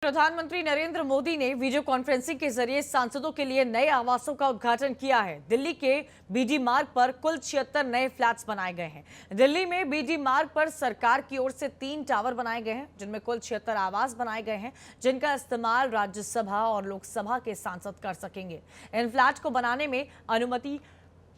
प्रधानमंत्री नरेंद्र मोदी ने video conferencing के जरिए सांसदों के लिए नए आवासों का उद्घाटन किया है। दिल्ली के बीडी मार्ग पर कुल 76 नए फ्लैट्स बनाए गए हैं। दिल्ली में बीडी मार्ग पर सरकार की ओर से 3 टावर बनाए गए हैं, जिनमें कुल 76 आवास बनाए गए हैं, जिनका इस्तेमाल राज्यसभा और लोकसभा के सांसद कर सकेंगे। इन फ्लैट को बनाने में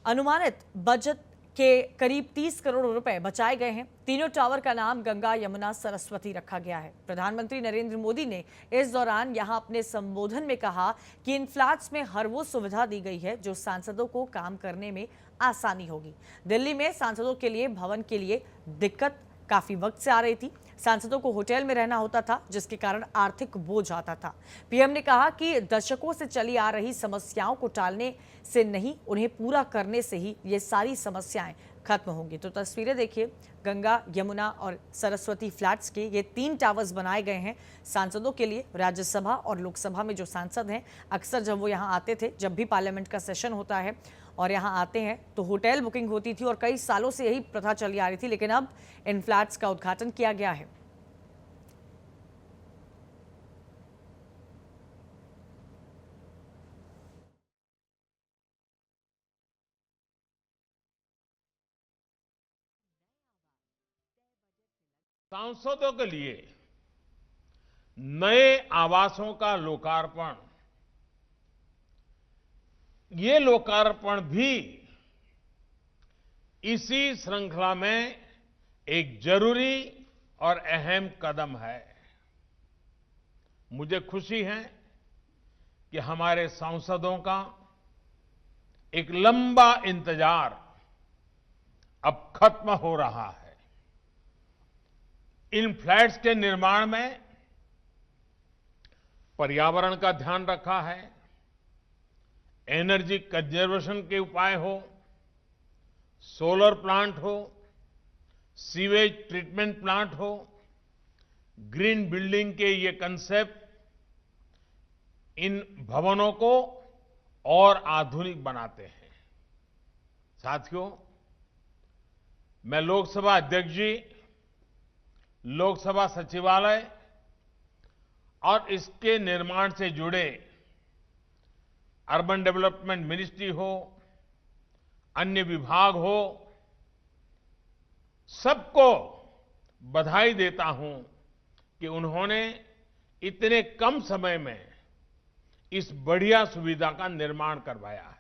अनुमानित बजट के करीब 30 करोड़ रुपए बचाए गए हैं। तीनों टावर का नाम गंगा, यमुना, सरस्वती रखा गया है। प्रधानमंत्री नरेंद्र मोदी ने इस दौरान यहां अपने संबोधन में कहा कि इन फ्लैट्स में हर वो सुविधा दी गई है जो सांसदों को काम करने में आसानी होगी। दिल्ली में सांसदों के लिए भवन के लिए दिक्कत काफी वक्त से आ रही थी। सांसदों को होटल में रहना होता था, जिसके कारण आर्थिक बोझ आता था। पीएम ने कहा कि दशकों से चली आ रही समस्याओं को टालने से नहीं, उन्हें पूरा करने से ही ये सारी समस्याएं खत्म होंगी। तो तस्वीरें देखिए, गंगा, यमुना और सरस्वती फ्लैट्स के ये 3 टावर्स बनाए गए हैं सांसदों के लिए। राज्यसभा और लोकसभा में जो सांसद हैं, अक्सर जब वो यहाँ आते थे, जब भी पार्लियामेंट का सेशन होता है और यहाँ आते हैं तो होटल बुकिंग होती थी और कई सालों से यही प्रथा चली आ रही थी, लेकिन अब इन फ्लैट्स का उद्घाटन किया गया है। सांसदों के लिए नए आवासों का लोकार्पण, ये लोकार्पण भी इसी श्रृंखला में एक जरूरी और अहम कदम है। मुझे खुशी है कि हमारे सांसदों का एक लंबा इंतजार अब खत्म हो रहा है। इन फ्लैट्स के निर्माण में पर्यावरण का ध्यान रखा है, एनर्जी कंजर्वेशन के उपाय हो, सोलर प्लांट हो, सीवेज ट्रीटमेंट प्लांट हो, ग्रीन बिल्डिंग के ये कंसेप्ट इन भवनों को और आधुनिक बनाते हैं। साथियों, मैं लोकसभा अध्यक्ष जी, लोकसभा सचिवालय और इसके निर्माण से जुड़े अर्बन डेवलपमेंट मिनिस्ट्री हो, अन्य विभाग हो, सबको बधाई देता हूं कि उन्होंने इतने कम समय में इस बढ़िया सुविधा का निर्माण करवाया है।